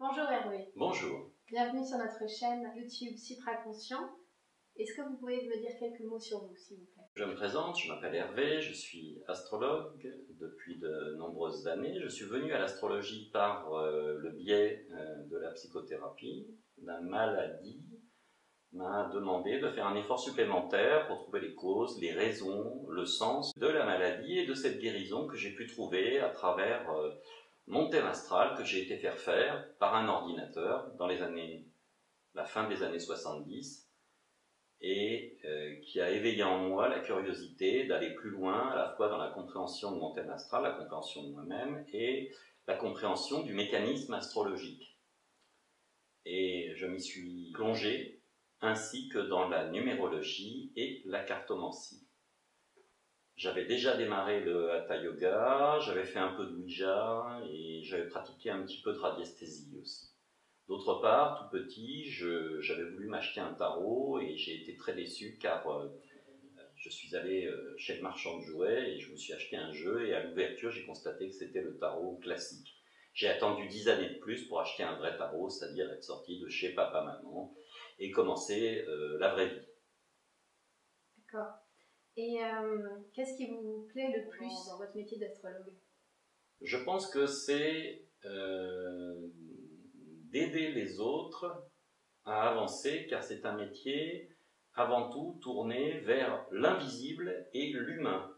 Bonjour Hervé. Bonjour. Bienvenue sur notre chaîne YouTube Supraconscient. Est-ce que vous pouvez me dire quelques mots sur vous, s'il vous plaît? Je me présente, je m'appelle Hervé, je suis astrologue depuis de nombreuses années. Je suis venu à l'astrologie par le biais de la psychothérapie. La maladie m'a demandé de faire un effort supplémentaire pour trouver les causes, les raisons, le sens de la maladie et de cette guérison que j'ai pu trouver à travers mon thème astral que j'ai été faire par un ordinateur dans la fin des années 70 et qui a éveillé en moi la curiosité d'aller plus loin, à la fois dans la compréhension de mon thème astral, la compréhension de moi-même et la compréhension du mécanisme astrologique. Et je m'y suis plongé, ainsi que dans la numérologie et la cartomancie. J'avais déjà démarré le Hatha Yoga, j'avais fait un peu de Ouija et j'avais pratiqué un petit peu de radiesthésie aussi. D'autre part, tout petit, j'avais voulu m'acheter un tarot et j'ai été très déçu car je suis allé chez le marchand de jouets et je me suis acheté un jeu et à l'ouverture, j'ai constaté que c'était le tarot classique. J'ai attendu 10 années de plus pour acheter un vrai tarot, c'est-à-dire être sorti de chez papa-maman et commencer la vraie vie. D'accord. Et qu'est-ce qui vous plaît le plus dans votre métier d'astrologue? Je pense que c'est d'aider les autres à avancer, car c'est un métier avant tout tourné vers l'invisible et l'humain.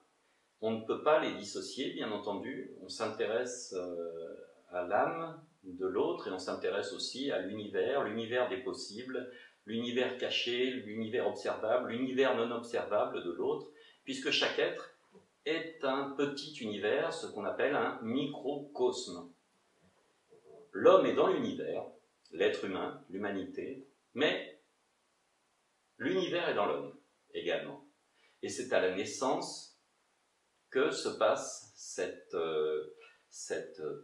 On ne peut pas les dissocier, bien entendu. On s'intéresse à l'âme de l'autre et on s'intéresse aussi à l'univers des possibles, l'univers caché, l'univers observable, l'univers non observable de l'autre, puisque chaque être est un petit univers, ce qu'on appelle un microcosme. L'homme est dans l'univers, l'être humain, l'humanité, mais l'univers est dans l'homme également. Et c'est à la naissance que se passe cette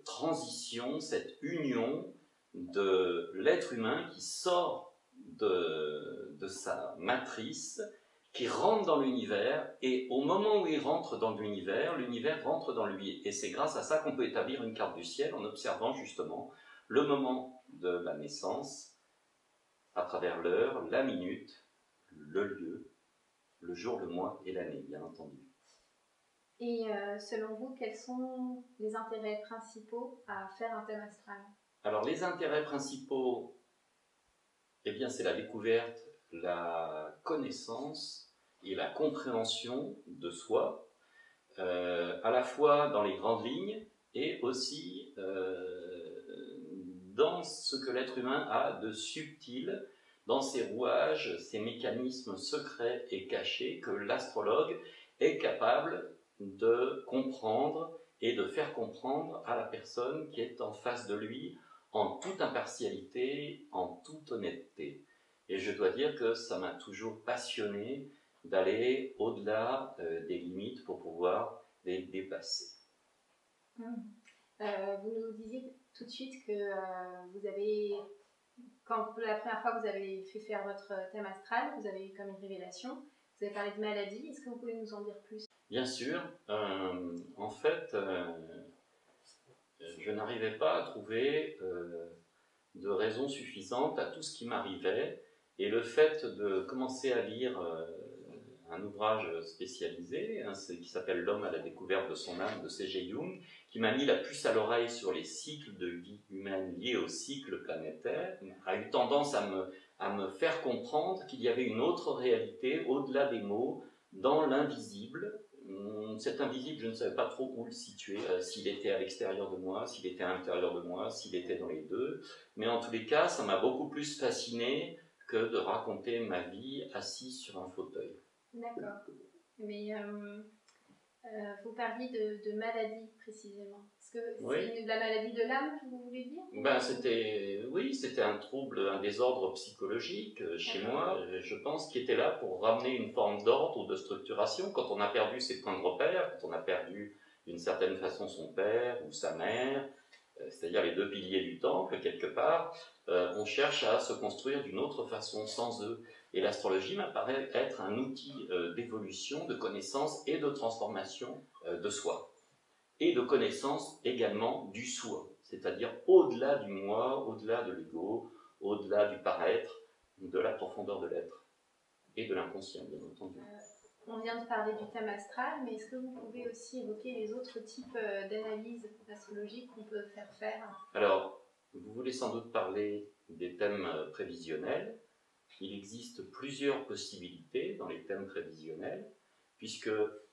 transition, cette union de l'être humain qui sort de sa matrice, qui rentre dans l'univers, et au moment où il rentre dans l'univers rentre dans lui. Et c'est grâce à ça qu'on peut établir une carte du ciel en observant justement le moment de la naissance, à travers l'heure, la minute, le lieu, le jour, le mois et l'année, bien entendu. Et selon vous, quels sont les intérêts principaux à faire un thème astral? Alors les intérêts principaux, eh bien c'est la découverte, la connaissance et la compréhension de soi, à la fois dans les grandes lignes et aussi dans ce que l'être humain a de subtil, dans ses rouages, ses mécanismes secrets et cachés que l'astrologue est capable de comprendre et de faire comprendre à la personne qui est en face de lui en toute impartialité, en toute honnêteté. Et je dois dire que ça m'a toujours passionné d'aller au-delà des limites pour pouvoir les dépasser. Vous nous disiez tout de suite que vous avez, quand la première fois que vous avez fait faire votre thème astral, vous avez eu comme une révélation. Vous avez parlé de maladie. Est-ce que vous pouvez nous en dire plus? Bien sûr. En fait, je n'arrivais pas à trouver de raison suffisante à tout ce qui m'arrivait. Et le fait de commencer à lire un ouvrage spécialisé qui s'appelle L'homme à la découverte de son âme de C.G. Jung, qui m'a mis la puce à l'oreille sur les cycles de vie humaine liés au cycle planétaire, a eu tendance à me faire comprendre qu'il y avait une autre réalité au-delà des mots, dans l'invisible. Cet invisible, je ne savais pas trop où le situer, s'il était à l'extérieur de moi, s'il était à l'intérieur de moi, s'il était dans les deux. Mais en tous les cas, ça m'a beaucoup plus fasciné que de raconter ma vie assis sur un fauteuil. D'accord. Mais vous parliez de maladie précisément. Est-ce que oui. C'est la maladie de l'âme que vous voulez dire? Ben, c'était un trouble, un désordre psychologique chez moi, je pense, qui était là pour ramener une forme d'ordre ou de structuration. Quand on a perdu ses points de repère, quand on a perdu d'une certaine façon son père ou sa mère, c'est-à-dire les deux piliers du temple, quelque part, on cherche à se construire d'une autre façon sans eux. Et l'astrologie m'apparaît être un outil d'évolution, de connaissance et de transformation de soi. Et de connaissance également du soi. c'est-à-dire au-delà du moi, au-delà de l'ego, au-delà du paraître, de la profondeur de l'être et de l'inconscient, bien entendu. On vient de parler du thème astral, mais est-ce que vous pouvez aussi évoquer les autres types d'analyses astrologiques qu'on peut faire? Alors, vous voulez sans doute parler des thèmes prévisionnels. Il existe plusieurs possibilités dans les thèmes prévisionnels, puisque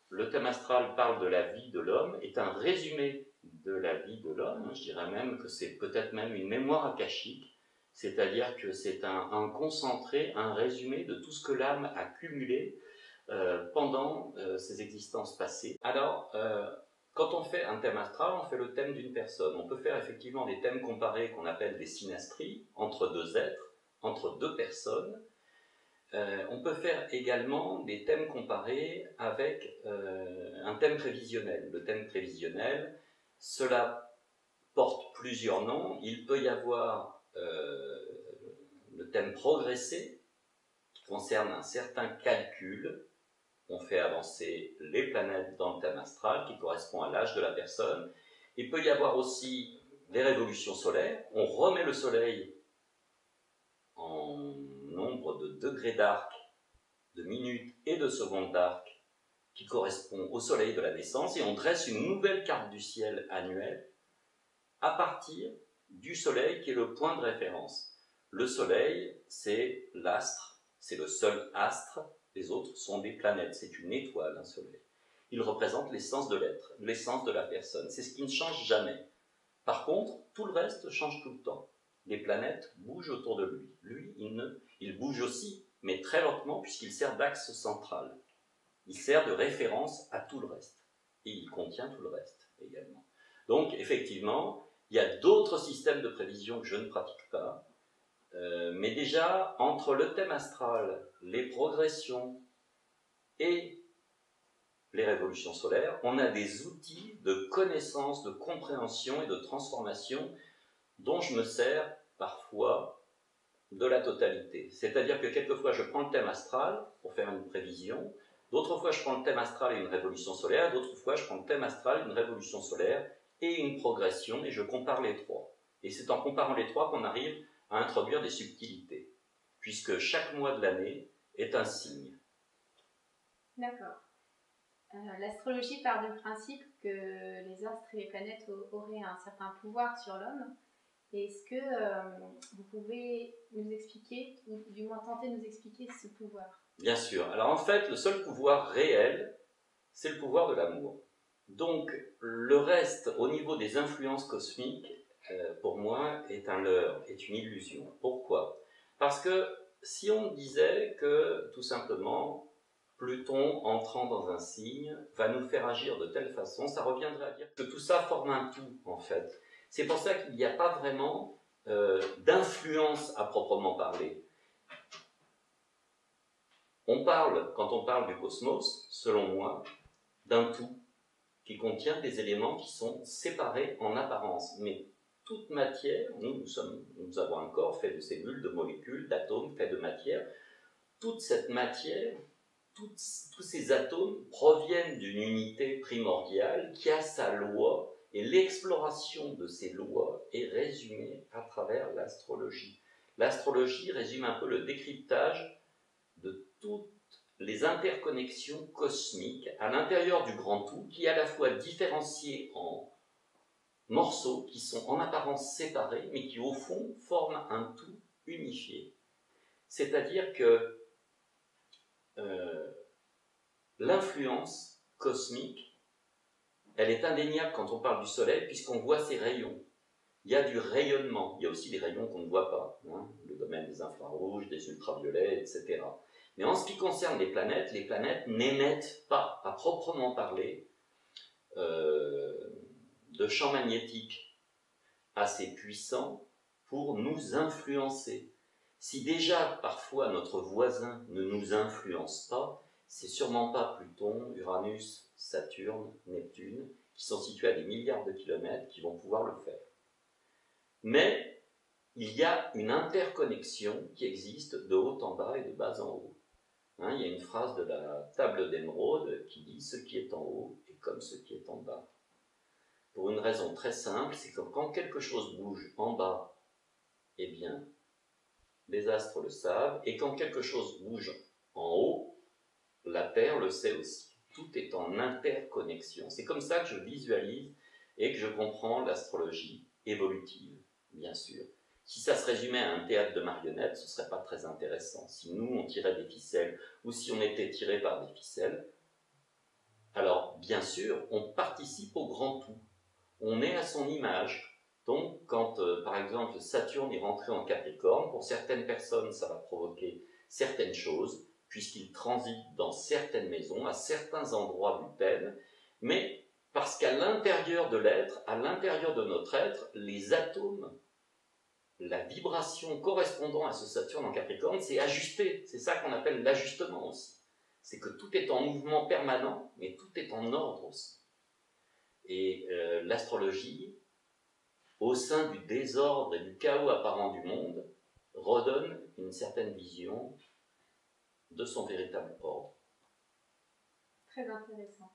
le thème astral parle de la vie de l'homme, est un résumé de la vie de l'homme. Je dirais même que c'est peut-être même une mémoire akashique, c'est-à-dire que c'est un concentré, un résumé de tout ce que l'âme a cumulé pendant ses existences passées. Alors, quand on fait un thème astral, on fait le thème d'une personne. On peut faire effectivement des thèmes comparés qu'on appelle des synastries, entre deux êtres, entre deux personnes. On peut faire également des thèmes comparés avec un thème prévisionnel. Le thème prévisionnel, cela porte plusieurs noms. Il peut y avoir le thème progressé, qui concerne un certain calcul. On fait avancer les planètes dans le thème astral, qui correspond à l'âge de la personne. Il peut y avoir aussi des révolutions solaires. On remet le soleil en nombre de degrés d'arc, de minutes et de secondes d'arc qui correspond au soleil de la naissance, et on dresse une nouvelle carte du ciel annuelle à partir du soleil qui est le point de référence. Le soleil, c'est l'astre, c'est le seul astre, les autres sont des planètes, c'est une étoile, un soleil. Il représente l'essence de l'être, l'essence de la personne, c'est ce qui ne change jamais. Par contre, tout le reste change tout le temps. Les planètes bougent autour de lui. Lui, il bouge aussi, mais très lentement, puisqu'il sert d'axe central. Il sert de référence à tout le reste. Et il contient tout le reste également. Donc, effectivement, il y a d'autres systèmes de prévision que je ne pratique pas. Mais déjà, entre le thème astral, les progressions et les révolutions solaires, on a des outils de connaissance, de compréhension et de transformation dont je me sers parfois de la totalité. C'est-à-dire que quelquefois je prends le thème astral pour faire une prévision, d'autres fois je prends le thème astral et une révolution solaire, d'autres fois je prends le thème astral, une révolution solaire et une progression, et je compare les trois. Et c'est en comparant les trois qu'on arrive à introduire des subtilités, puisque chaque mois de l'année est un signe. D'accord. L'astrologie part du principe que les astres et les planètes auraient un certain pouvoir sur l'homme. Est-ce que vous pouvez nous expliquer, ou du moins tenter de nous expliquer ce pouvoir? Bien sûr. Alors en fait, le seul pouvoir réel, c'est le pouvoir de l'amour. Donc le reste, au niveau des influences cosmiques, pour moi, est un leurre, est une illusion. Pourquoi? Parce que si on disait que, tout simplement, Pluton entrant dans un signe va nous faire agir de telle façon, ça reviendrait à dire que tout ça forme un tout, en fait. C'est pour ça qu'il n'y a pas vraiment d'influence à proprement parler. On parle, quand on parle du cosmos, selon moi, d'un tout qui contient des éléments qui sont séparés en apparence. Mais toute matière, nous avons un corps fait de cellules, de molécules, d'atomes, fait de matière. Toute cette matière, tous ces atomes proviennent d'une unité primordiale qui a sa loi, et l'exploration de ces lois est résumée à travers l'astrologie. L'astrologie résume un peu le décryptage de toutes les interconnexions cosmiques à l'intérieur du grand tout, qui est à la fois différencié en morceaux qui sont en apparence séparés, mais qui au fond forment un tout unifié. C'est-à-dire que l'influence cosmique, elle est indéniable quand on parle du soleil, puisqu'on voit ses rayons. Il y a du rayonnement, il y a aussi des rayons qu'on ne voit pas, le domaine des infrarouges, des ultraviolets, etc. Mais en ce qui concerne les planètes n'émettent pas, à proprement parler, de champs magnétiques assez puissants pour nous influencer. Si déjà, parfois, notre voisin ne nous influence pas, c'est sûrement pas Pluton, Uranus, Saturne, Neptune, qui sont situés à des milliards de kilomètres, qui vont pouvoir le faire. Mais il y a une interconnexion qui existe de haut en bas et de bas en haut. Il y a une phrase de la table d'émeraude qui dit « Ce qui est en haut est comme ce qui est en bas ». Pour une raison très simple, c'est que quand quelque chose bouge en bas, eh bien, les astres le savent, et quand quelque chose bouge en haut, la Terre le sait aussi. Tout est en interconnexion. C'est comme ça que je visualise et que je comprends l'astrologie évolutive, bien sûr. Si ça se résumait à un théâtre de marionnettes, ce ne serait pas très intéressant. Si nous, on tirait des ficelles, ou si on était tiré par des ficelles, alors, bien sûr, on participe au grand tout. On est à son image. Donc, quand, par exemple, Saturne est rentré en Capricorne, pour certaines personnes, ça va provoquer certaines choses, puisqu'il transite dans certaines maisons, à certains endroits du thème, mais parce qu'à l'intérieur de l'être, à l'intérieur de notre être, les atomes, la vibration correspondant à ce Saturne en Capricorne, c'est ajusté. C'est ça qu'on appelle l'ajustement aussi. C'est que tout est en mouvement permanent, mais tout est en ordre aussi. Et l'astrologie, au sein du désordre et du chaos apparent du monde, redonne une certaine vision de son véritable ordre. Très intéressant.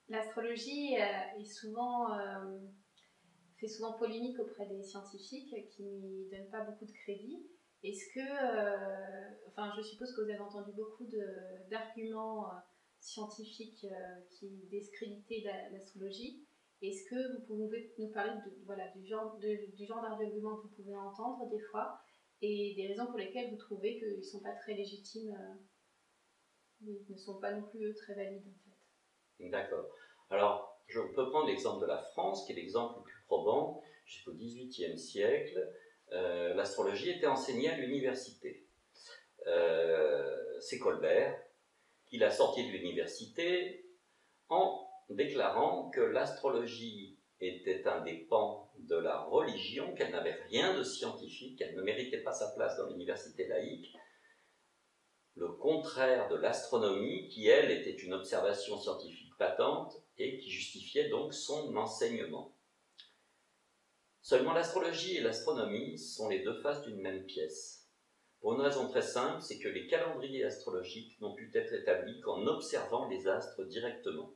L'astrologie fait souvent polémique auprès des scientifiques qui n'y donnent pas beaucoup de crédit. Est-ce que, je suppose que vous avez entendu beaucoup d'arguments scientifiques qui discréditaient l'astrologie. Est-ce que vous pouvez nous parler du genre d'arguments que vous pouvez entendre des fois et des raisons pour lesquelles vous trouvez qu'ils ne sont pas très légitimes, ils ne sont pas non plus très valides en fait? D'accord. Alors, je peux prendre l'exemple de la France, qui est l'exemple le plus probant. Jusqu'au XVIIIe siècle, l'astrologie était enseignée à l'université. C'est Colbert qui l'a sorti de l'université en déclarant que l'astrologie était un des pans de la religion, qu'elle n'avait rien de scientifique, qu'elle ne méritait pas sa place dans l'université laïque, le contraire de l'astronomie, qui, elle, était une observation scientifique patente et qui justifiait donc son enseignement. Seulement l'astrologie et l'astronomie sont les deux faces d'une même pièce. Pour une raison très simple, c'est que les calendriers astrologiques n'ont pu être établis qu'en observant les astres directement,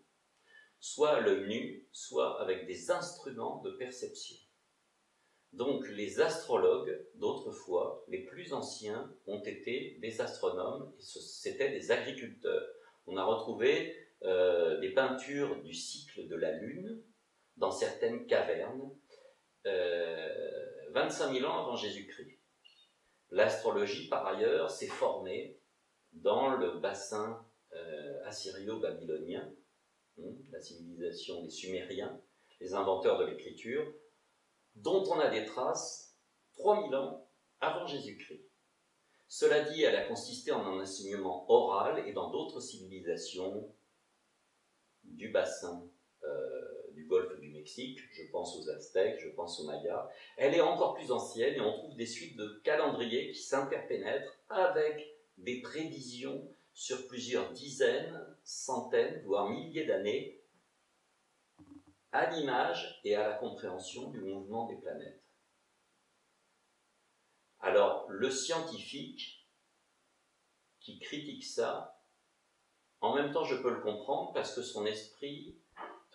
soit à l'œil nu, soit avec des instruments de perception. Donc les astrologues d'autrefois, les plus anciens, ont été des astronomes, et c'était des agriculteurs. On a retrouvé des peintures du cycle de la Lune dans certaines cavernes, 25 000 ans avant Jésus-Christ. L'astrologie, par ailleurs, s'est formée dans le bassin assyrio-babylonien, la civilisation des Sumériens, les inventeurs de l'écriture, dont on a des traces 3000 ans avant Jésus-Christ. Cela dit, elle a consisté en un enseignement oral et dans d'autres civilisations du bassin du golfe du Mexique, je pense aux Aztèques, je pense aux Mayas. Elle est encore plus ancienne et on trouve des suites de calendriers qui s'interpénètrent avec des prévisions sur plusieurs dizaines, centaines, voire milliers d'années, à l'image et à la compréhension du mouvement des planètes. Alors, le scientifique qui critique ça, en même temps je peux le comprendre parce que son esprit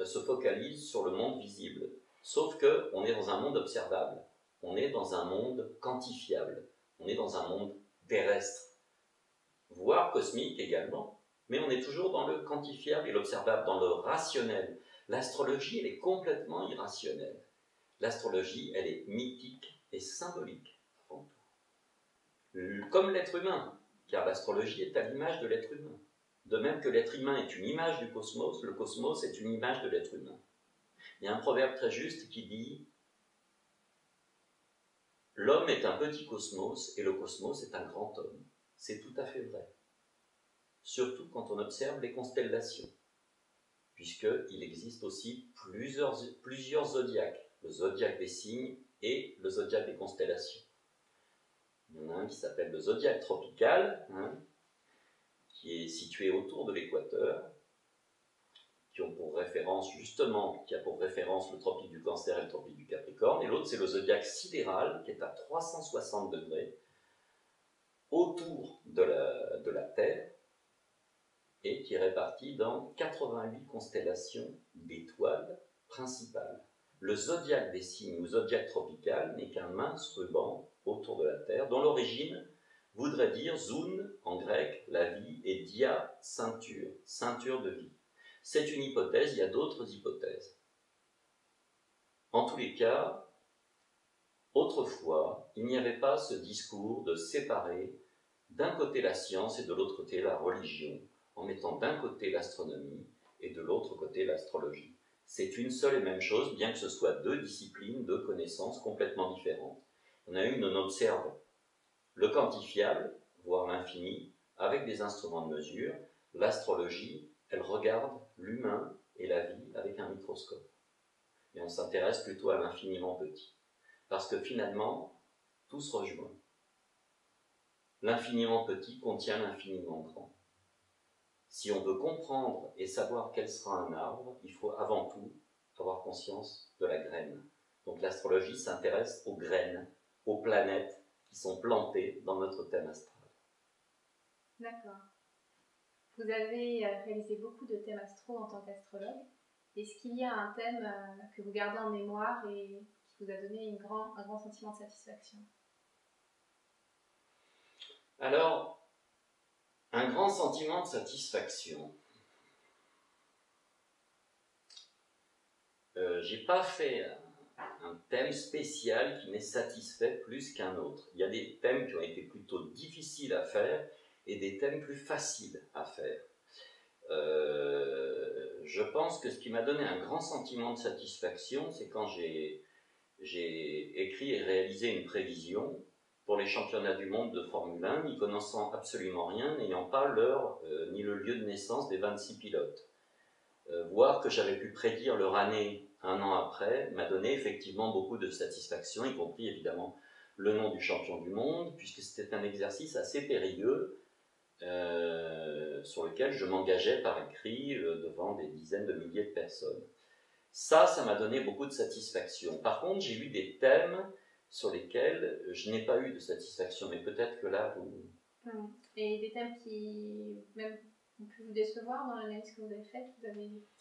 se focalise sur le monde visible. Sauf qu'on est dans un monde observable, on est dans un monde quantifiable, on est dans un monde terrestre, voire cosmique également, mais on est toujours dans le quantifiable et l'observable, dans le rationnel. L'astrologie, elle est complètement irrationnelle. L'astrologie, elle est mythique et symbolique, avant tout. Comme l'être humain, car l'astrologie est à l'image de l'être humain. De même que l'être humain est une image du cosmos, le cosmos est une image de l'être humain. Il y a un proverbe très juste qui dit « L'homme est un petit cosmos et le cosmos est un grand homme ». C'est tout à fait vrai. Surtout quand on observe les constellations, puisqu'il existe aussi plusieurs zodiaques, le zodiaque des signes et le zodiaque des constellations. Il y en a un qui s'appelle le zodiaque tropical, qui est situé autour de l'équateur, qui a pour référence le tropique du Cancer et le tropique du Capricorne, et l'autre c'est le zodiaque sidéral, qui est à 360 degrés, autour de la Terre, et qui est réparti dans 88 constellations d'étoiles principal. Le zodiaque des signes ou zodiaque tropical n'est qu'un mince ruban autour de la Terre, dont l'origine voudrait dire zoun en grec, la vie, et dia, ceinture, ceinture de vie. C'est une hypothèse, il y a d'autres hypothèses. En tous les cas, autrefois, il n'y avait pas ce discours de séparer d'un côté la science et de l'autre côté la religion, en mettant d'un côté l'astronomie et de l'autre côté l'astrologie. C'est une seule et même chose, bien que ce soit deux disciplines, deux connaissances complètement différentes. On a une, on observe le quantifiable, voire l'infini, avec des instruments de mesure. L'astrologie, elle regarde l'humain et la vie avec un microscope. Et on s'intéresse plutôt à l'infiniment petit. Parce que finalement, tout se rejoint. L'infiniment petit contient l'infiniment grand. Si on veut comprendre et savoir quel sera un arbre, il faut avant tout avoir conscience de la graine. Donc l'astrologie s'intéresse aux graines, aux planètes qui sont plantées dans notre thème astral. D'accord. Vous avez réalisé beaucoup de thèmes astro en tant qu'astrologue. Est-ce qu'il y a un thème que vous gardez en mémoire et qui vous a donné un grand sentiment de satisfaction? Alors, un grand sentiment de satisfaction. J'ai pas fait un thème spécial qui m'ait satisfait plus qu'un autre. Il y a des thèmes qui ont été plutôt difficiles à faire et des thèmes plus faciles à faire. Je pense que ce qui m'a donné un grand sentiment de satisfaction, c'est quand j'ai écrit et réalisé une prévision pour les championnats du monde de Formule 1, n'y connaissant absolument rien, n'ayant pas l'heure ni le lieu de naissance des 26 pilotes. Voir que j'avais pu prédire leur année un an après m'a donné effectivement beaucoup de satisfaction, y compris évidemment le nom du champion du monde, puisque c'était un exercice assez périlleux sur lequel je m'engageais par écrit devant des dizaines de milliers de personnes. Ça m'a donné beaucoup de satisfaction. Par contre, j'ai eu des thèmes sur lesquels je n'ai pas eu de satisfaction, mais peut-être que là, vous... Et des thèmes qui même ont pu vous décevoir dans l'analyse que vous avez faite?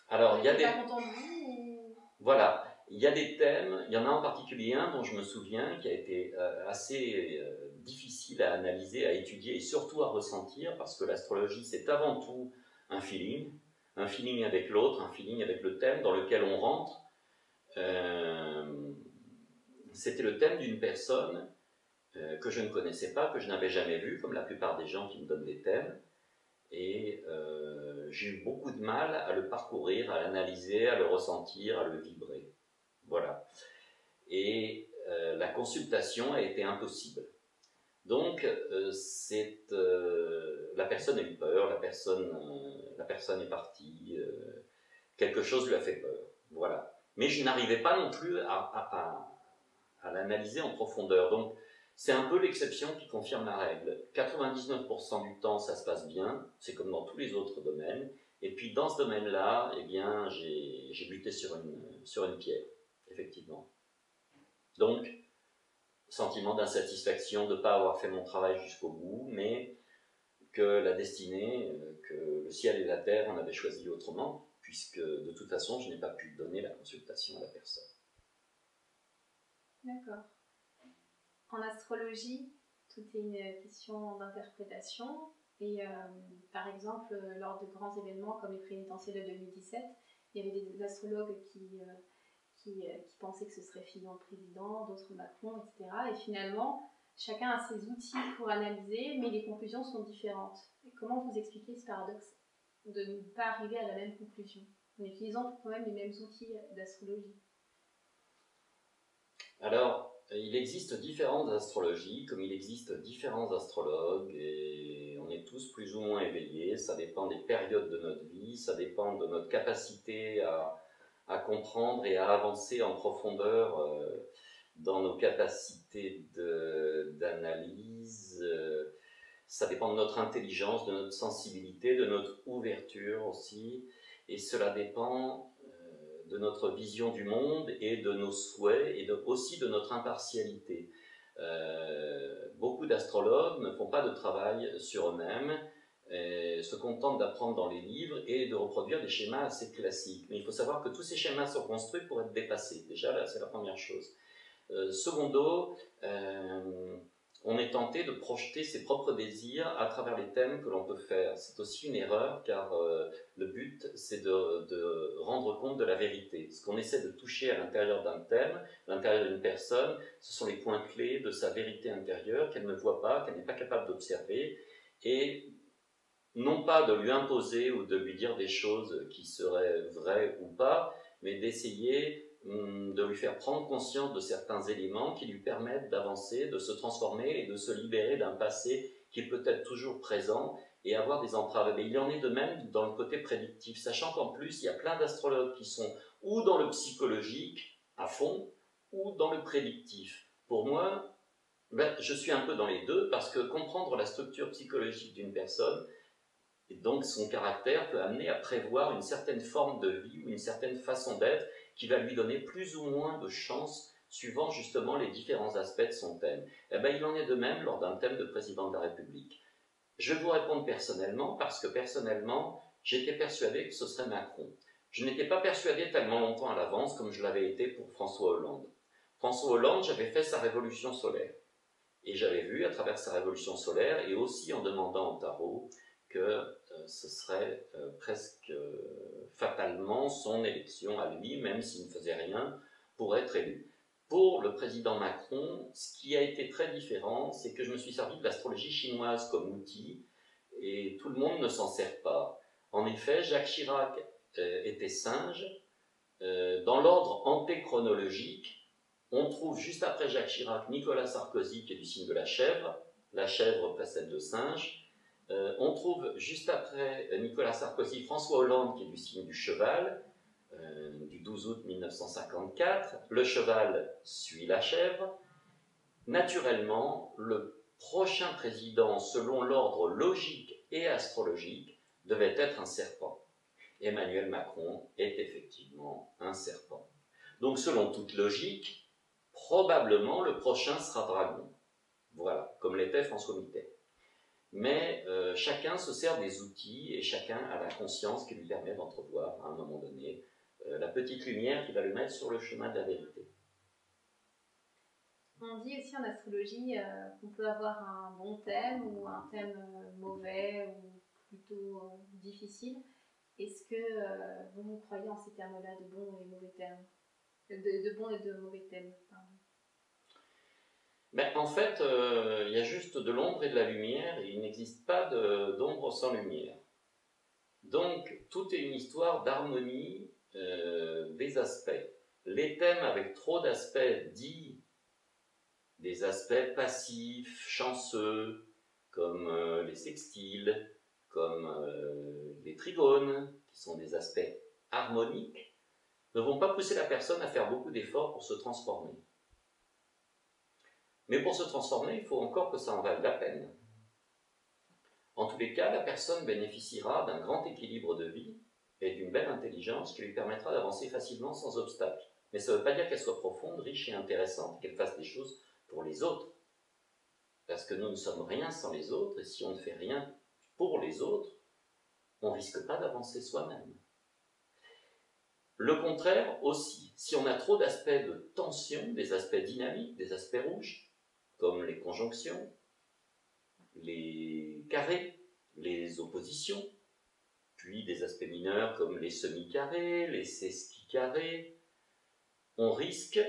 Alors, il y a des... pas content de vous ou... Voilà, il y a des thèmes, il y en a en particulier un dont je me souviens qui a été assez difficile à analyser, à étudier et surtout à ressentir, parce que l'astrologie c'est avant tout un feeling avec l'autre, un feeling avec le thème dans lequel on rentre. C'était le thème d'une personne que je ne connaissais pas, que je n'avais jamais vue, comme la plupart des gens qui me donnent des thèmes, et j'ai eu beaucoup de mal à le parcourir, à l'analyser, à le ressentir, à le vibrer. Voilà. Et la consultation a été impossible. Donc, la personne a eu peur, la personne est partie, quelque chose lui a fait peur. Voilà. Mais je n'arrivais pas non plus à l'analyser en profondeur. Donc, c'est un peu l'exception qui confirme la règle. 99% du temps, ça se passe bien, c'est comme dans tous les autres domaines. Et puis, dans ce domaine-là, eh bien, j'ai buté sur une pierre, effectivement. Donc, sentiment d'insatisfaction de ne pas avoir fait mon travail jusqu'au bout, mais que la destinée, que le ciel et la terre en avaient choisi autrement, puisque de toute façon, je n'ai pas pu donner la consultation à la personne. D'accord. En astrologie, tout est une question d'interprétation. Et par exemple, lors de grands événements comme les présidentielles de 2017, il y avait des astrologues qui pensaient que ce serait Fillon le président, d'autres Macron, etc. Et finalement, chacun a ses outils pour analyser, mais les conclusions sont différentes. Et comment vous expliquez ce paradoxe de ne pas arriver à la même conclusion en utilisant quand même les mêmes outils d'astrologie? Alors, il existe différentes astrologies, comme il existe différents astrologues, et on est tous plus ou moins éveillés, ça dépend des périodes de notre vie, ça dépend de notre capacité à comprendre et à avancer en profondeur dans nos capacités d'analyse, ça dépend de notre intelligence, de notre sensibilité, de notre ouverture aussi, et cela dépend de notre vision du monde et de nos souhaits et aussi de notre impartialité. Beaucoup d'astrologues ne font pas de travail sur eux-mêmes, se contentent d'apprendre dans les livres et de reproduire des schémas assez classiques. Mais il faut savoir que tous ces schémas sont construits pour être dépassés. Déjà, là, c'est la première chose. Secondo, on est tenté de projeter ses propres désirs à travers les thèmes que l'on peut faire. C'est aussi une erreur, car le but, c'est de rendre compte de la vérité. Ce qu'on essaie de toucher à l'intérieur d'un thème, à l'intérieur d'une personne, ce sont les points clés de sa vérité intérieure qu'elle ne voit pas, qu'elle n'est pas capable d'observer, et non pas de lui imposer ou de lui dire des choses qui seraient vraies ou pas, mais d'essayer de lui faire prendre conscience de certains éléments qui lui permettent d'avancer, de se transformer et de se libérer d'un passé qui est peut-être toujours présent et avoir des entraves. Mais il en est de même dans le côté prédictif, sachant qu'en plus, il y a plein d'astrologues qui sont ou dans le psychologique à fond, ou dans le prédictif. Pour moi, je suis un peu dans les deux, parce que comprendre la structure psychologique d'une personne, et donc son caractère, peut amener à prévoir une certaine forme de vie ou une certaine façon d'être qui va lui donner plus ou moins de chance suivant justement les différents aspects de son thème. Eh bien, il en est de même lors d'un thème de président de la République. Je vais vous répondre personnellement, parce que personnellement, j'étais persuadé que ce serait Macron. Je n'étais pas persuadé tellement longtemps à l'avance comme je l'avais été pour François Hollande. François Hollande, j'avais fait sa révolution solaire. Et j'avais vu à travers sa révolution solaire, et aussi en demandant au tarot, que ce serait presque fatalement son élection à lui, même s'il ne faisait rien pour être élu. Pour le président Macron, ce qui a été très différent, c'est que je me suis servi de l'astrologie chinoise comme outil, et tout le monde ne s'en sert pas. En effet, Jacques Chirac était singe. Dans l'ordre antéchronologique, on trouve juste après Jacques Chirac Nicolas Sarkozy qui est du signe de la chèvre précède le singe. On trouve juste après Nicolas Sarkozy François Hollande qui est du signe du cheval, du 12 août 1954. Le cheval suit la chèvre. Naturellement, le prochain président, selon l'ordre logique et astrologique, devait être un serpent. Emmanuel Macron est effectivement un serpent. Donc, selon toute logique, probablement le prochain sera dragon. Voilà, comme l'était François Mitterrand. Mais chacun se sert des outils et chacun a la conscience qui lui permet d'entrevoir à un moment donné la petite lumière qui va le mettre sur le chemin de la vérité. On dit aussi en astrologie qu'on peut avoir un bon thème ou un thème mauvais ou plutôt difficile. Est-ce que vous croyez en ces termes-là de bons et mauvais thèmes, de bons et de mauvais thèmes, pardon. En fait, il y a juste de l'ombre et de la lumière, et il n'existe pas d'ombre sans lumière. Donc, tout est une histoire d'harmonie des aspects. Les thèmes avec trop d'aspects dits, des aspects passifs, chanceux, comme les sextiles, comme les trigones, qui sont des aspects harmoniques, ne vont pas pousser la personne à faire beaucoup d'efforts pour se transformer. Mais pour se transformer, il faut encore que ça en vaille la peine. En tous les cas, la personne bénéficiera d'un grand équilibre de vie et d'une belle intelligence qui lui permettra d'avancer facilement sans obstacle. Mais ça ne veut pas dire qu'elle soit profonde, riche et intéressante, qu'elle fasse des choses pour les autres. Parce que nous ne sommes rien sans les autres, et si on ne fait rien pour les autres, on ne risque pas d'avancer soi-même. Le contraire aussi, si on a trop d'aspects de tension, des aspects dynamiques, des aspects rouges, comme les conjonctions, les carrés, les oppositions, puis des aspects mineurs comme les semi-carrés, les sesquicarrés, on risque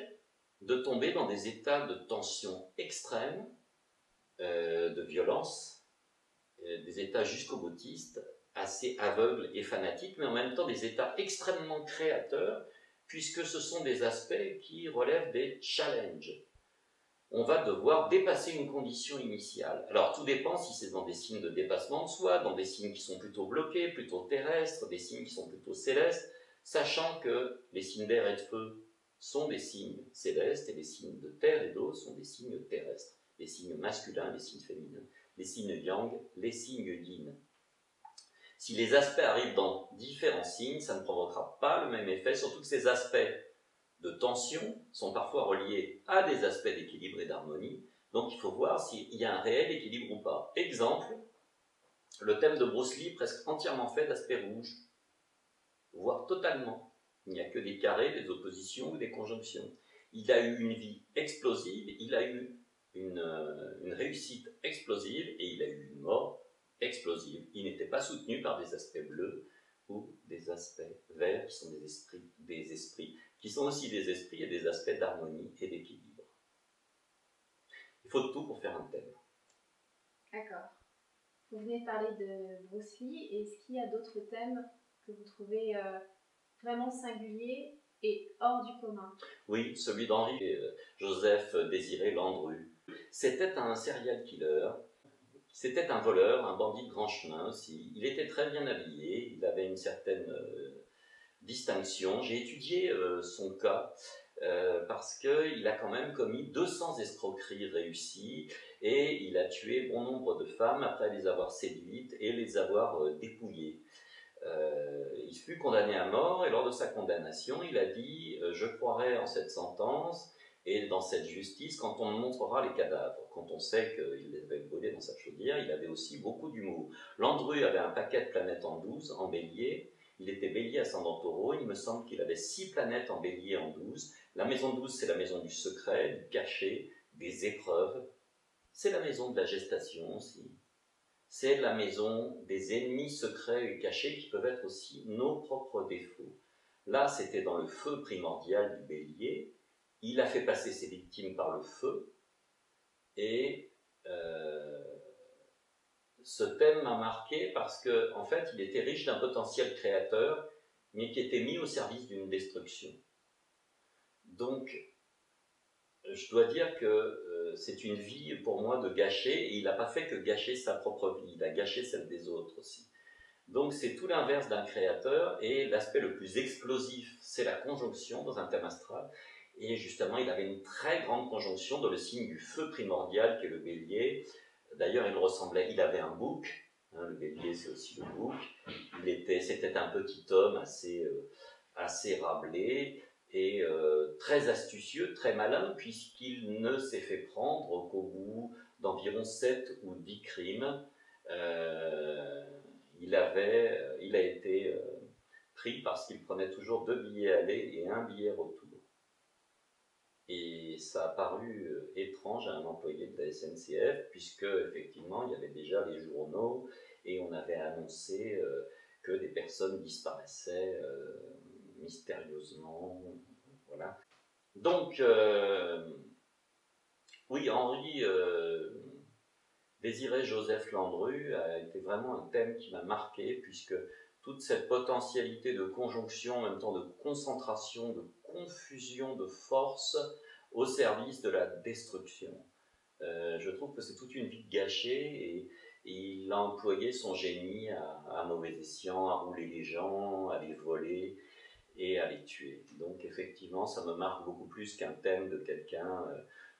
de tomber dans des états de tension extrême, de violence, des états jusqu'au boutiste, assez aveugles et fanatiques, mais en même temps des états extrêmement créateurs, puisque ce sont des aspects qui relèvent des challenges. On va devoir dépasser une condition initiale. Alors tout dépend si c'est dans des signes de dépassement de soi, dans des signes qui sont plutôt bloqués, plutôt terrestres, des signes qui sont plutôt célestes, sachant que les signes d'air et de feu sont des signes célestes et les signes de terre et d'eau sont des signes terrestres, les signes masculins, les signes féminins, les signes yang, les signes yin. Si les aspects arrivent dans différents signes, ça ne provoquera pas le même effet, surtout que ces aspects de tension sont parfois reliés à des aspects d'équilibre et d'harmonie, donc il faut voir s'il y a un réel équilibre ou pas. Exemple, Le thème de Bruce Lee, presque entièrement fait d'aspects rouges, voire totalement. Il n'y a que des carrés, des oppositions ou des conjonctions. Il a eu une vie explosive, il a eu une réussite explosive et il a eu une mort explosive. Il n'était pas soutenu par des aspects bleus ou des aspects verts qui sont des esprits qui sont aussi des esprits et des aspects d'harmonie et d'équilibre. Il faut de tout pour faire un thème. D'accord. Vous venez de parler de Bruce Lee. Est-ce qu'il y a d'autres thèmes que vous trouvez vraiment singuliers et hors du commun? Oui, celui d'Henri Joseph Désiré Landru. C'était un serial killer, c'était un voleur, un bandit de grand chemin aussi. Il était très bien habillé, il avait une certaine distinction. J'ai étudié son cas parce qu'il a quand même commis 200 escroqueries réussies et il a tué bon nombre de femmes après les avoir séduites et les avoir dépouillées. Il fut condamné à mort et lors de sa condamnation, il a dit « Je croirai en cette sentence et dans cette justice quand on me montrera les cadavres ». Quand on sait qu'il les avait brûlés dans sa chaudière, il avait aussi beaucoup d'humour. Landru avait un paquet de planètes en 12, en bélier. Il était bélier ascendant taureau. Il me semble qu'il avait 6 planètes en bélier en 12. La maison 12, c'est la maison du secret, du cachet, des épreuves. C'est la maison de la gestation aussi. C'est la maison des ennemis secrets et cachés qui peuvent être aussi nos propres défauts. Là, c'était dans le feu primordial du bélier. Il a fait passer ses victimes par le feu. Et ce thème m'a marqué parce qu'en fait, il était riche d'un potentiel créateur, mais qui était mis au service d'une destruction. Donc, je dois dire que c'est une vie pour moi de gâcher, et il n'a pas fait que gâcher sa propre vie, il a gâché celle des autres aussi. Donc c'est tout l'inverse d'un créateur, et l'aspect le plus explosif, c'est la conjonction dans un thème astral, et justement il avait une très grande conjonction dans le signe du feu primordial qui est le bélier. D'ailleurs il avait un bouc, hein, le bélier c'est aussi le bouc, c'était un petit homme assez rablé, et très astucieux, très malin, puisqu'il ne s'est fait prendre qu'au bout d'environ 7 ou 10 crimes. Il a été pris parce qu'il prenait toujours 2 billets aller et 1 billet retour. Et ça a paru étrange à un employé de la SNCF, puisque effectivement il y avait déjà les journaux et on avait annoncé que des personnes disparaissaient mystérieusement, voilà. Donc, oui, Henri Désiré Joseph Landru a été vraiment un thème qui m'a marqué, puisque toute cette potentialité de conjonction, en même temps de concentration, de confusion de forces au service de la destruction. Je trouve que c'est toute une vie gâchée, et il a employé son génie à mauvais escient, à rouler les gens, à les voler et à les tuer. Donc effectivement, ça me marque beaucoup plus qu'un thème de quelqu'un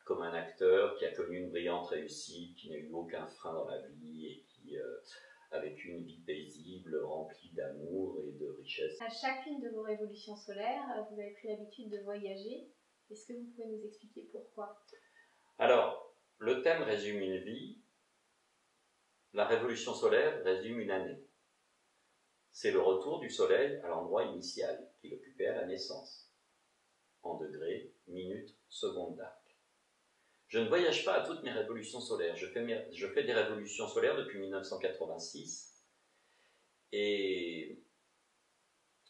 comme un acteur qui a connu une brillante réussite, qui n'a eu aucun frein dans la vie et qui, avec une vie paisible, remplie d'amour et de richesse. À chacune de vos révolutions solaires, vous avez pris l'habitude de voyager. Est-ce que vous pouvez nous expliquer pourquoi? Alors, le thème résume une vie, la révolution solaire résume une année. C'est le retour du soleil à l'endroit initial qu'il occupait à la naissance, en degrés, minutes, secondes d'arc. Je ne voyage pas à toutes mes révolutions solaires. Je fais des révolutions solaires depuis 1986 et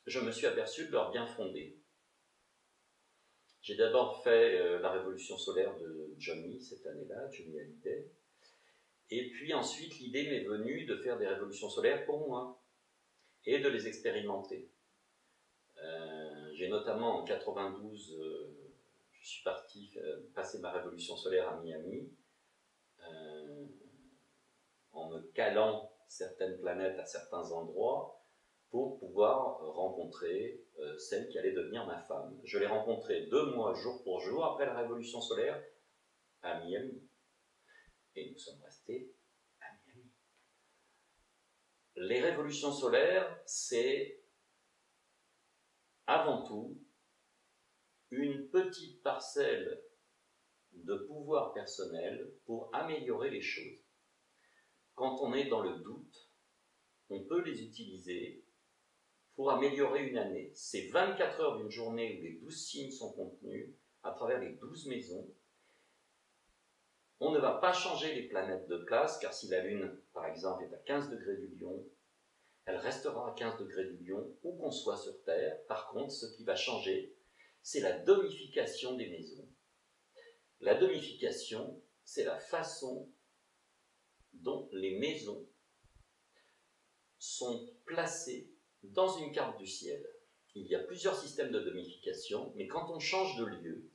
je me suis aperçu de leur bien fondé. J'ai d'abord fait la révolution solaire de Johnny cette année-là, Johnny Hallyday, et puis ensuite l'idée m'est venue de faire des révolutions solaires pour moi et de les expérimenter. J'ai notamment en 92, je suis parti passer ma révolution solaire à Miami, en me calant certaines planètes à certains endroits pour pouvoir rencontrer celle qui allait devenir ma femme. Je l'ai rencontrée 2 mois jour pour jour après la révolution solaire à Miami. Et nous sommes restés à Miami. Les révolutions solaires, c'est avant tout une petite parcelle de pouvoir personnel pour améliorer les choses. Quand on est dans le doute, on peut les utiliser pour améliorer une année. C'est 24 heures d'une journée où les 12 signes sont contenus à travers les 12 maisons. On ne va pas changer les planètes de place, car si la Lune, par exemple, est à 15 degrés du Lion, elle restera à 15 degrés du Lion, où qu'on soit sur Terre. Par contre, ce qui va changer, c'est la domification des maisons. La domification, c'est la façon dont les maisons sont placées dans une carte du ciel. Il y a plusieurs systèmes de domification, mais quand on change de lieu,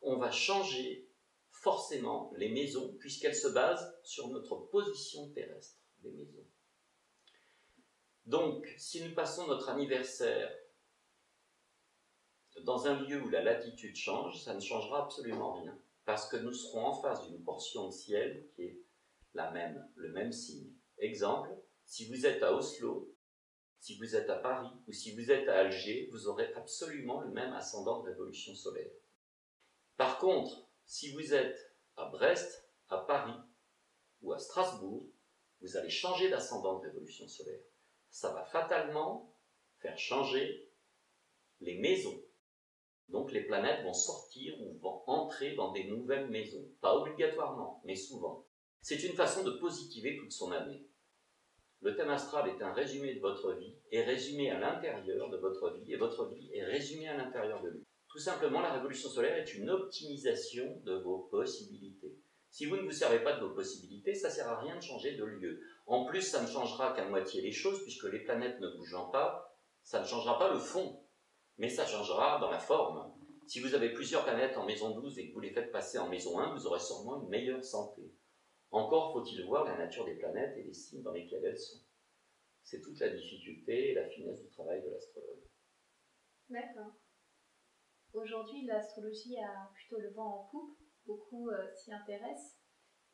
on va changer forcément les maisons, puisqu'elles se basent sur notre position terrestre, les maisons. Donc, si nous passons notre anniversaire dans un lieu où la latitude change, ça ne changera absolument rien, parce que nous serons en face d'une portion de ciel qui est la même, le même signe. Exemple, si vous êtes à Oslo, si vous êtes à Paris ou si vous êtes à Alger, vous aurez absolument le même ascendant de révolution solaire. Par contre, si vous êtes à Brest, à Paris ou à Strasbourg, vous allez changer d'ascendant de révolution solaire. Ça va fatalement faire changer les maisons. Donc les planètes vont sortir ou vont entrer dans des nouvelles maisons. Pas obligatoirement, mais souvent. C'est une façon de positiver toute son année. Le thème astral est un résumé de votre vie, est résumé à l'intérieur de votre vie, et votre vie est résumée à l'intérieur de lui. Tout simplement, la révolution solaire est une optimisation de vos possibilités. Si vous ne vous servez pas de vos possibilités, ça ne sert à rien de changer de lieu. En plus, ça ne changera qu'à moitié les choses, puisque les planètes ne bougeant pas, ça ne changera pas le fond, mais ça changera dans la forme. Si vous avez plusieurs planètes en maison 12 et que vous les faites passer en maison 1, vous aurez sûrement une meilleure santé. Encore faut-il voir la nature des planètes et les signes dans lesquels elles sont. C'est toute la difficulté et la finesse du travail de l'astrologue. D'accord. Aujourd'hui, l'astrologie a plutôt le vent en poupe. Beaucoup s'y intéressent.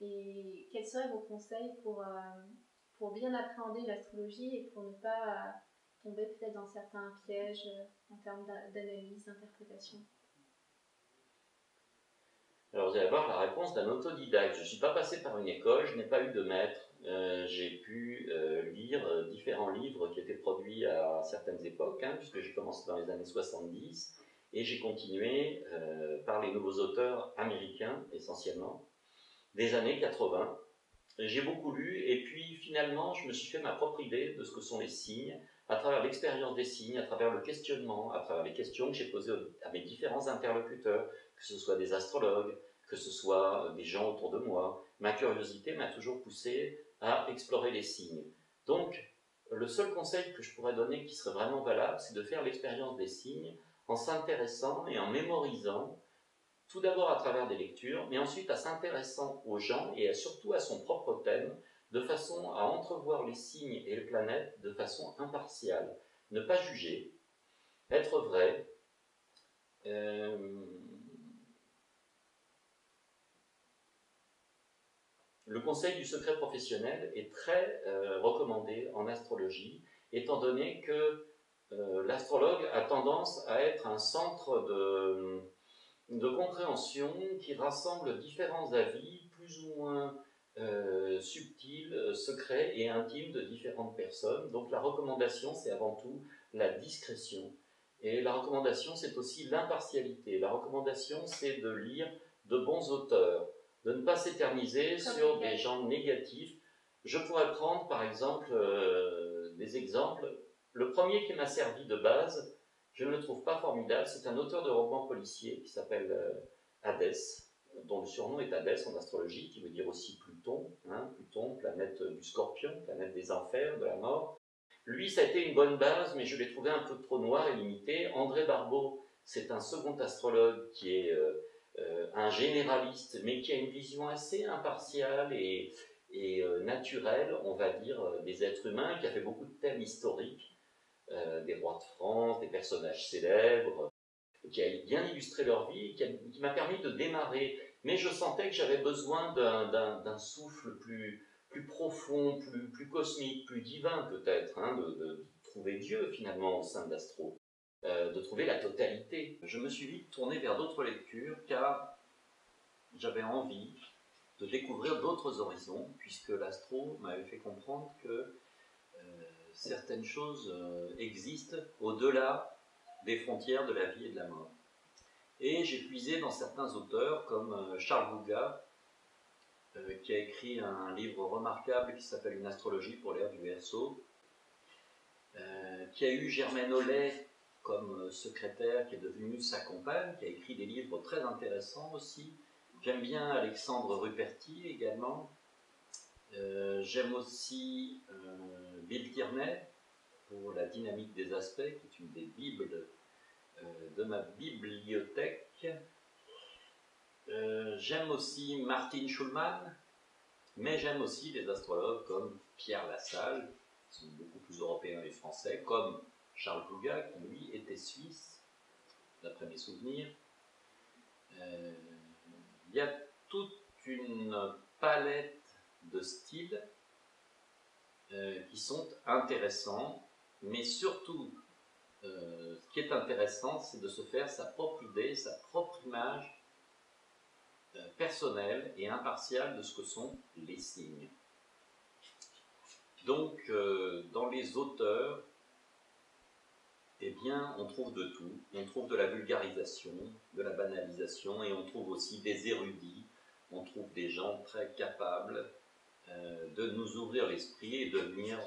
Et quels seraient vos conseils pour bien appréhender l'astrologie et pour ne pas tomber peut-être dans certains pièges en termes d'analyse, d'interprétation? Alors vous allez avoir la réponse d'un autodidacte. Je ne suis pas passé par une école, je n'ai pas eu de maître. J'ai pu lire différents livres qui étaient produits à certaines époques, puisque j'ai commencé dans les années 70, et j'ai continué par les nouveaux auteurs américains, essentiellement, des années 80. J'ai beaucoup lu, et puis finalement, je me suis fait ma propre idée de ce que sont les signes, à travers l'expérience des signes, à travers le questionnement, à travers les questions que j'ai posées à mes différents interlocuteurs, que ce soit des astrologues, que ce soit des gens autour de moi. Ma curiosité m'a toujours poussé à explorer les signes. Donc, le seul conseil que je pourrais donner qui serait vraiment valable, c'est de faire l'expérience des signes en s'intéressant et en mémorisant, tout d'abord à travers des lectures, mais ensuite à s'intéressant aux gens et surtout à son propre thème, de façon à entrevoir les signes et les planètes de façon impartiale. Ne pas juger, être vrai. Le conseil du secret professionnel est très recommandé en astrologie, étant donné que l'astrologue a tendance à être un centre de compréhension qui rassemble différents avis plus ou moins subtils, secrets et intimes de différentes personnes. Donc la recommandation, c'est avant tout la discrétion. Et la recommandation, c'est aussi l'impartialité. La recommandation, c'est de lire de bons auteurs, de ne pas s'éterniser sur des gens négatifs. Je pourrais prendre par exemple des exemples. Le premier qui m'a servi de base, je ne le trouve pas formidable, c'est un auteur de romans policiers qui s'appelle Hadès, dont le surnom est Hadès en astrologie, qui veut dire aussi Pluton, Pluton, planète du Scorpion, planète des enfers, de la mort. Lui, ça a été une bonne base, mais je l'ai trouvé un peu trop noir et limité. André Barbeau, c'est un second astrologue qui est un généraliste, mais qui a une vision assez impartiale et naturelle, on va dire, des êtres humains, qui a fait beaucoup de thèmes historiques, des rois de France, des personnages célèbres, qui a bien illustré leur vie, qui m'a permis de démarrer. Mais je sentais que j'avais besoin d'un souffle plus profond, plus cosmique, plus divin peut-être, de trouver Dieu finalement au sein de l'astro, de trouver la totalité. Je me suis vite tourné vers d'autres lectures car j'avais envie de découvrir d'autres horizons, puisque l'astro m'avait fait comprendre que certaines choses existent au-delà des frontières de la vie et de la mort. Et j'ai puisé dans certains auteurs comme Charles Bouga, qui a écrit un livre remarquable qui s'appelle Une astrologie pour l'ère du Verseau, qui a eu Germaine Hollet comme secrétaire, qui est devenue sa compagne, qui a écrit des livres très intéressants aussi. J'aime bien Alexandre Ruperti également. J'aime aussi Bill Tierney pour La dynamique des aspects, qui est une des bibles de ma bibliothèque. J'aime aussi Martin Schulman, mais j'aime aussi des astrologues comme Pierre Lassalle, qui sont beaucoup plus européens et français, comme Charles Bouga, qui lui était suisse, d'après mes souvenirs. Il y a toute une palette de styles qui sont intéressants, mais surtout, ce qui est intéressant, c'est de se faire sa propre idée, sa propre image personnelle et impartiale de ce que sont les signes. Donc, dans les auteurs, eh bien, on trouve de tout. On trouve de la vulgarisation, de la banalisation, et on trouve aussi des érudits. On trouve des gens très capables de nous ouvrir l'esprit et de venir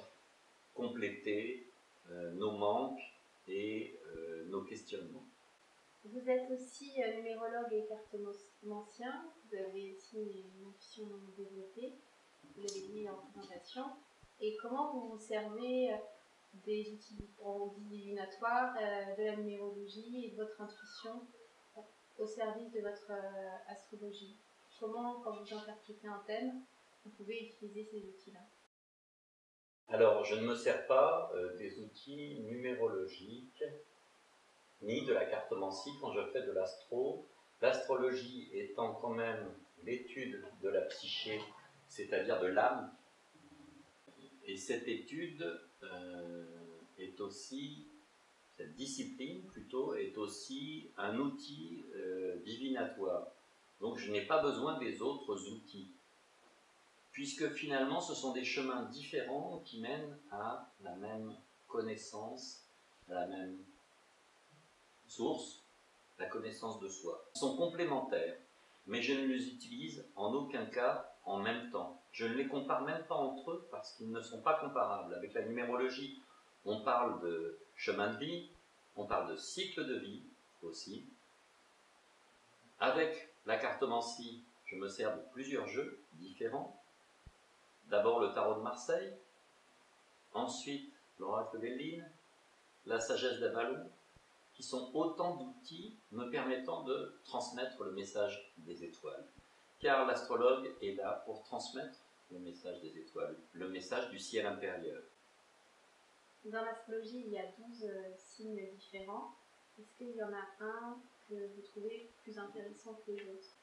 compléter nos manques et nos questionnements. Vous êtes aussi numérologue et cartomancien. Vous avez aussi une option développée. Vous l'avez dit en présentation. Et comment vous vous servez des outils divinatoires, de la numérologie et de votre intuition au service de votre astrologie? Comment, quand vous interprétez un thème, vous pouvez utiliser ces outils-là? Alors, je ne me sers pas des outils numérologiques ni de la cartomancie quand je fais de l'astro. L'astrologie étant quand même l'étude de la psyché, c'est-à-dire de l'âme, et cette étude est aussi, cette discipline plutôt, est aussi un outil divinatoire. Donc je n'ai pas besoin des autres outils, puisque finalement ce sont des chemins différents qui mènent à la même connaissance, à la même source, la connaissance de soi. Ils sont complémentaires, mais je ne les utilise en aucun cas en même temps. Je ne les compare même pas entre eux parce qu'ils ne sont pas comparables. Avec la numérologie, on parle de chemin de vie, on parle de cycle de vie aussi. Avec la cartomancie, je me sers de plusieurs jeux différents. D'abord le tarot de Marseille, ensuite l'oracle d'Elline, la sagesse d'Avalon, qui sont autant d'outils me permettant de transmettre le message des étoiles. Car l'astrologue est là pour transmettre le message des étoiles, le message du ciel intérieur. Dans l'astrologie, il y a 12 signes différents. Est-ce qu'il y en a un que vous trouvez plus intéressant que les autres?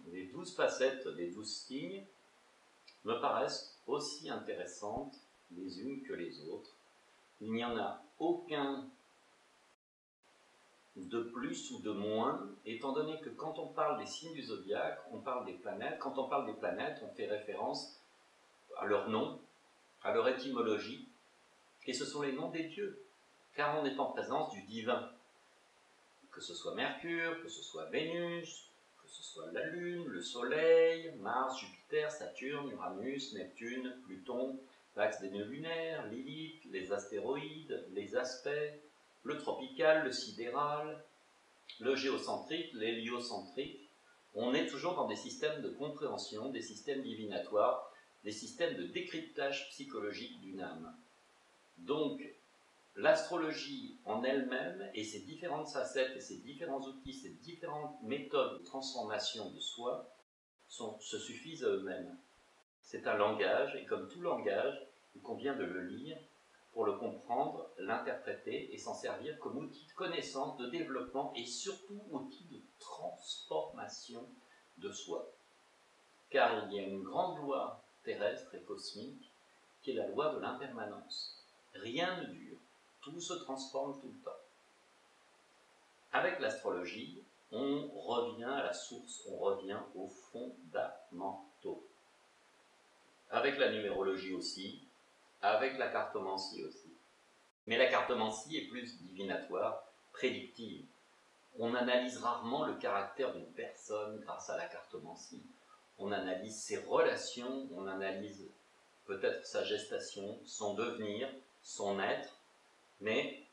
Les 12 facettes des 12 signes me paraissent aussi intéressantes les unes que les autres. Il n'y en a aucun de plus ou de moins, étant donné que quand on parle des signes du zodiaque, on parle des planètes. Quand on parle des planètes, on fait référence à leur nom, à leur étymologie, et ce sont les noms des dieux, car on est en présence du divin. Que ce soit Mercure, que ce soit Vénus, que ce soit la Lune, le Soleil, Mars, Jupiter, Saturne, Uranus, Neptune, Pluton, l'axe des nœuds lunaires, Lilith, les astéroïdes, les aspects, le tropical, le sidéral, le géocentrique, l'héliocentrique. On est toujours dans des systèmes de compréhension, des systèmes divinatoires, des systèmes de décryptage psychologique d'une âme. Donc, l'astrologie en elle-même et ses différentes facettes et ses différents outils, ses différentes méthodes de transformation de soi se suffisent à eux-mêmes. C'est un langage et comme tout langage, il convient de le lire pour le comprendre, l'interpréter et s'en servir comme outil de connaissance, de développement et surtout outil de transformation de soi. Car il y a une grande loi terrestre et cosmique qui est la loi de l'impermanence. Rien ne dure, tout se transforme tout le temps. Avec l'astrologie, on revient à la source, on revient aux fondamentaux. Avec la numérologie aussi, avec la cartomancie aussi. Mais la cartomancie est plus divinatoire, prédictive. On analyse rarement le caractère d'une personne grâce à la cartomancie. On analyse ses relations, on analyse peut-être sa gestation, son devenir, son être, mais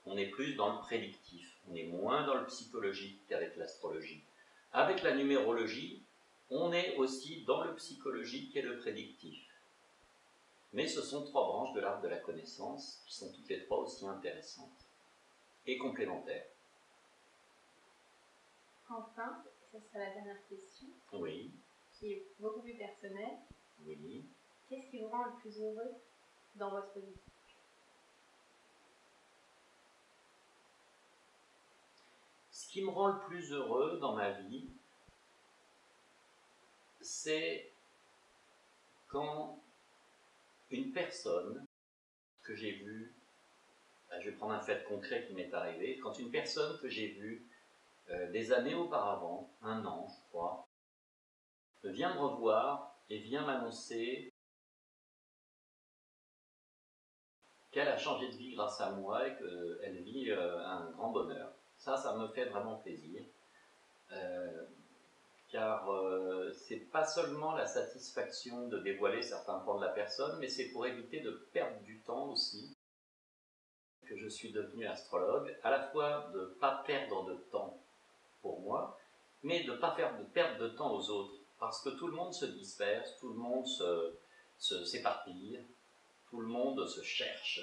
on est plus dans le prédictif, on est moins dans le psychologique qu'avec l'astrologie. Avec la numérologie, on est aussi dans le psychologique et le prédictif. Mais ce sont trois branches de l'arbre de la connaissance qui sont toutes les trois aussi intéressantes et complémentaires. Enfin, ça sera la dernière question, Oui, qui est beaucoup plus personnelle. oui. Qu'est-ce qui vous rend le plus heureux dans votre vie? Ce qui me rend le plus heureux dans ma vie, c'est quand une personne que j'ai vue, je vais prendre un fait concret qui m'est arrivé, quand une personne que j'ai vue des années auparavant, 1 an je crois, vient me revoir et vient m'annoncer qu'elle a changé de vie grâce à moi et qu'elle vit un grand bonheur. Ça me fait vraiment plaisir. Car c'est pas seulement la satisfaction de dévoiler certains points de la personne, mais c'est pour éviter de perdre du temps aussi que je suis devenu astrologue, à la fois de ne pas perdre de temps pour moi, mais de ne pas faire de perte de temps aux autres, parce que tout le monde se disperse, tout le monde s'éparpille, tout le monde se cherche,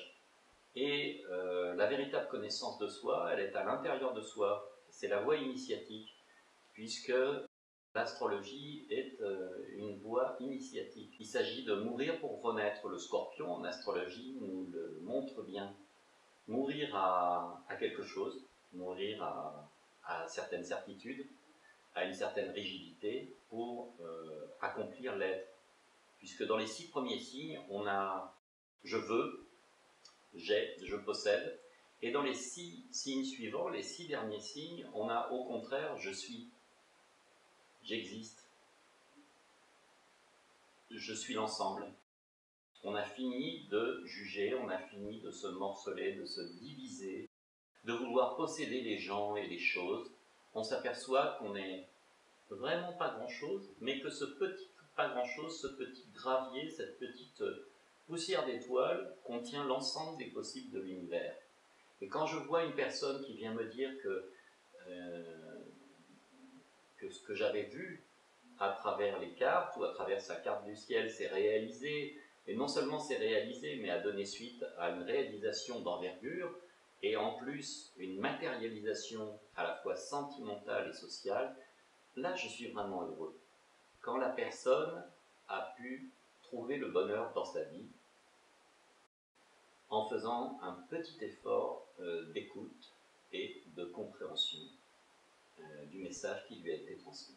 et la véritable connaissance de soi, elle est à l'intérieur de soi, c'est la voie initiatique, puisque l'astrologie est une voie initiatique. Il s'agit de mourir pour renaître. Le scorpion en astrologie nous le montre bien. Mourir à quelque chose, mourir à certaines certitudes, à une certaine rigidité pour accomplir l'être. Puisque dans les 6 premiers signes, on a je veux, j'ai, je possède. Et dans les 6 signes suivants, les 6 derniers signes, on a au contraire je suis. J'existe, je suis l'ensemble. On a fini de juger, on a fini de se morceler, de se diviser, de vouloir posséder les gens et les choses. On s'aperçoit qu'on n'est vraiment pas grand-chose, mais que ce petit pas grand-chose, ce petit gravier, cette petite poussière d'étoiles contient l'ensemble des possibles de l'univers. Et quand je vois une personne qui vient me dire que ce que j'avais vu à travers les cartes ou à travers sa carte du ciel s'est réalisé, et non seulement s'est réalisé, mais a donné suite à une réalisation d'envergure, et en plus une matérialisation à la fois sentimentale et sociale, là je suis vraiment heureux. Quand la personne a pu trouver le bonheur dans sa vie, en faisant un petit effort d'écoute et de compréhension du message qui lui a été transmis.